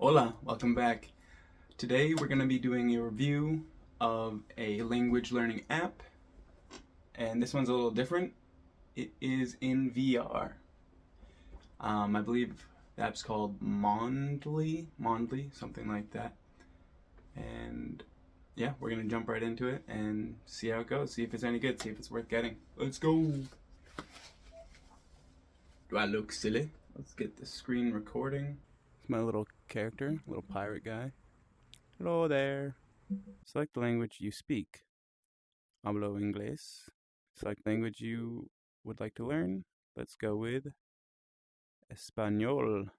Hola, welcome back. Today we're going to be doing a review of a language learning app, and this one's a little different. It is in VR. I believe the app's called Mondly, something like that. And yeah, we're going to jump right into it and see how it goes, see if it's any good, see if it's worth getting. Let's go! Do I look silly? Let's get the screen recording. It's my little character, little pirate guy. Hello there. Select the language you speak. Hablo inglés. Select language you would like to learn. Let's go with Español.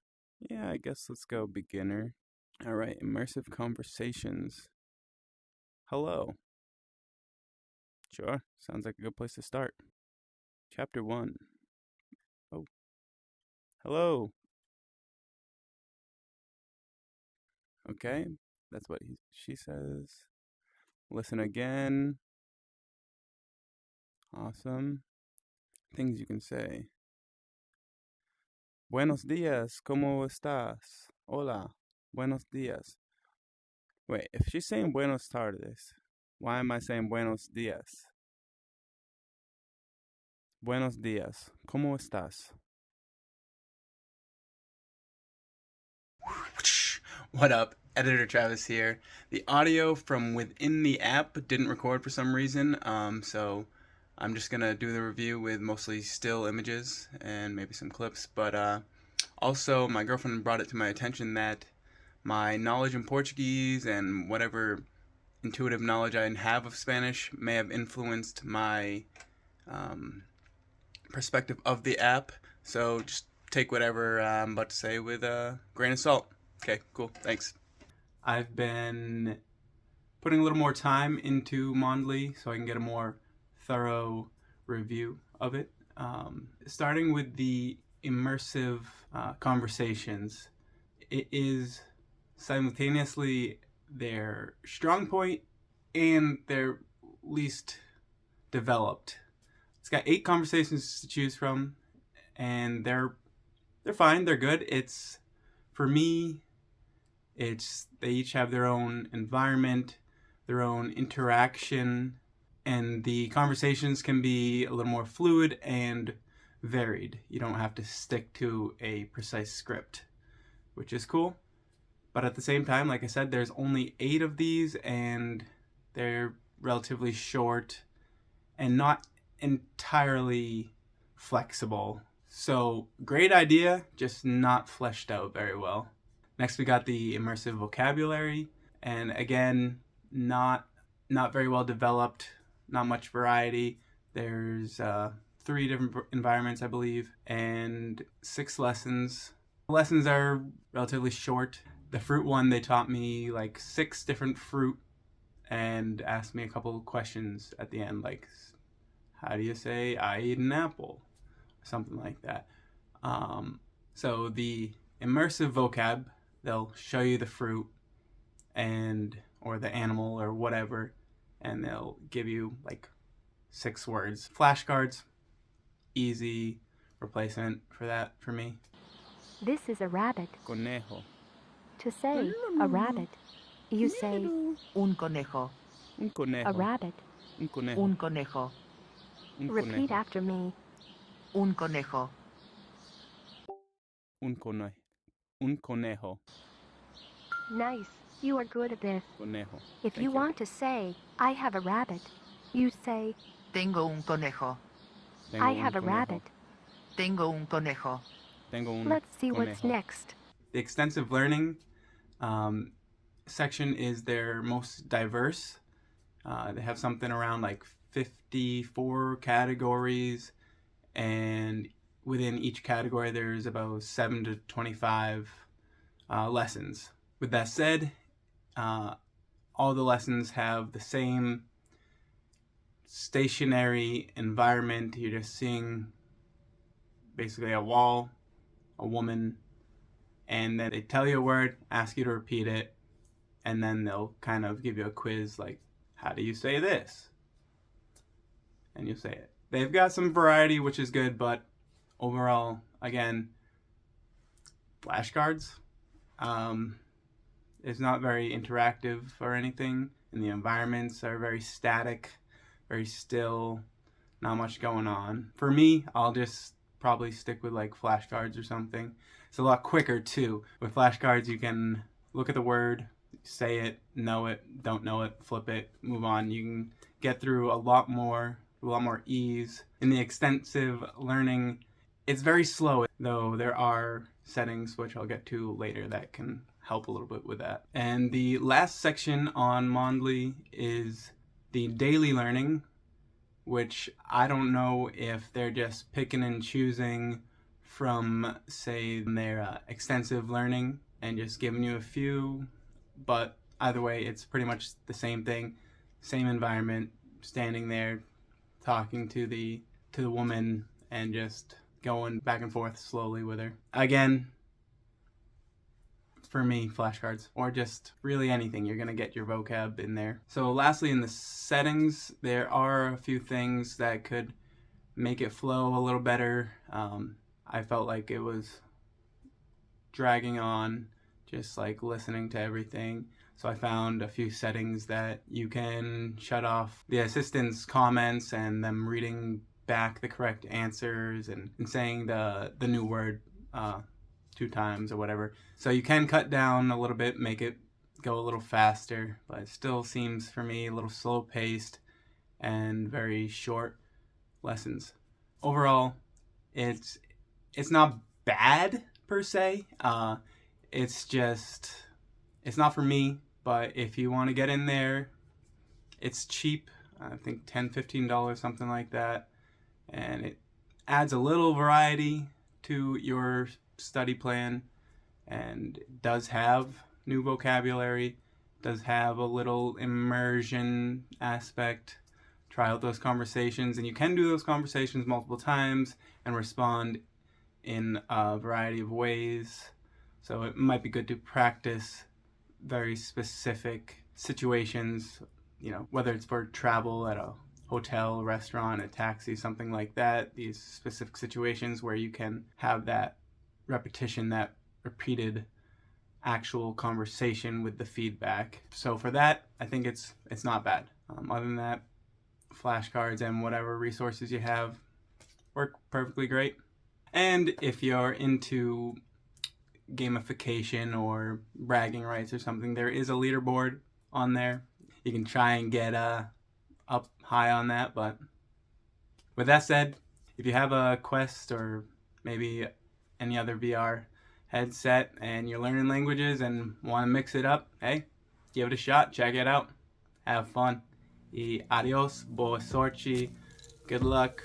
Yeah, I guess let's go beginner. Alright, immersive conversations. Hello. Sure, sounds like a good place to start. Chapter 1. Oh. Hello. Okay, that's what she says. Listen again. Awesome. Things you can say. Buenos días, ¿cómo estás? Hola, buenos días. Wait, if she's saying buenos tardes, why am I saying buenos días? Buenos días, ¿cómo estás? What up? Editor Travis here. The audio from within the app didn't record for some reason, so I'm just gonna do the review with mostly still images and maybe some clips, but also my girlfriend brought it to my attention that my knowledge in Portuguese and whatever intuitive knowledge I have of Spanish may have influenced my perspective of the app. So just take whatever I'm about to say with a grain of salt. Okay, cool. Thanks. I've been putting a little more time into Mondly so I can get a more thorough review of it. Starting with the immersive conversations, it is simultaneously their strong point and their least developed. It's got 8 conversations to choose from, and they're fine. They're good. It's, for me, it's they each have their own environment, their own interaction, and the conversations can be a little more fluid and varied. You don't have to stick to a precise script, which is cool. But at the same time, like I said, there's only 8 of these, and they're relatively short and not entirely flexible. So great idea, just not fleshed out very well. Next we got the immersive vocabulary, and again, not very well developed, not much variety. There's 3 different environments, I believe, and 6 lessons. The lessons are relatively short. The fruit one, they taught me like 6 different fruit and asked me a couple of questions at the end, like, how do you say I eat an apple? Something like that. So the immersive vocab, they'll show you the fruit and or the animal or whatever, and they'll give you like 6 words. Flashcards, easy replacement for that for me. This is a rabbit. Conejo. To say a rabbit, you say Un conejo. Un conejo. a rabbit. Un conejo. Un conejo. Un Repeat conejo. after me. Un conejo. Un conejo. Un conejo. Nice. You are good at this. Conejo. If Thank you want to say, I have a rabbit, you say, Tengo un conejo. Tengo I un have a conejo. rabbit. Tengo un conejo. Tengo un Let's see what's conejo. next. The extensive learning section is their most diverse. They have something around like 54 categories, and within each category there's about 7 to 25 lessons. With that said, all the lessons have the same stationary environment. You're just seeing basically a wall, a woman, and then they tell you a word, ask you to repeat it, and then they'll kind of give you a quiz like, how do you say this? And you'll say it. They've got some variety, which is good, but overall, again, flashcards. It's not very interactive or anything, and the environments are very static, very still, not much going on. For me, I'll just probably stick with like flashcards or something. It's a lot quicker too. With flashcards, you can look at the word, say it, know it, don't know it, flip it, move on. You can get through a lot more ease. In the extensive learning, it's very slow, though there are settings which I'll get to later that can help a little bit with that. And the last section on Mondly is the daily learning, which I don't know if they're just picking and choosing from, say, their extensive learning and just giving you a few, but either way, it's pretty much the same thing, same environment, standing there, talking to the woman and just going back and forth slowly with her. Again, for me, flashcards, or just really anything. You're gonna get your vocab in there. So lastly, in the settings, there are a few things that could make it flow a little better. I felt like it was dragging on, just like listening to everything. So I found a few settings that you can shut off the assistant's comments and them reading back the correct answers and saying the new word 2 times or whatever. So you can cut down a little bit, make it go a little faster, but it still seems for me a little slow paced and very short lessons. Overall, it's not bad per se. It's not for me, but if you want to get in there, it's cheap. I think $10-15, something like that. And it adds a little variety to your study plan, and it does have new vocabulary, does have a little immersion aspect. Try out those conversations, and you can do those conversations multiple times and respond in a variety of ways. So it might be good to practice very specific situations, whether it's for travel at a hotel, restaurant, a taxi, something like that. These specific situations where you can have that repetition, that repeated actual conversation with the feedback. So for that, I think it's not bad. Other than that, flashcards and whatever resources you have work perfectly great. And if you're into gamification or bragging rights or something, there is a leaderboard on there. You can try and get up high on that. But with that said, if you have a Quest or maybe any other VR headset and you're learning languages and want to mix it up, hey, give it a shot, check it out, have fun. Y adios, boa sorte, good luck.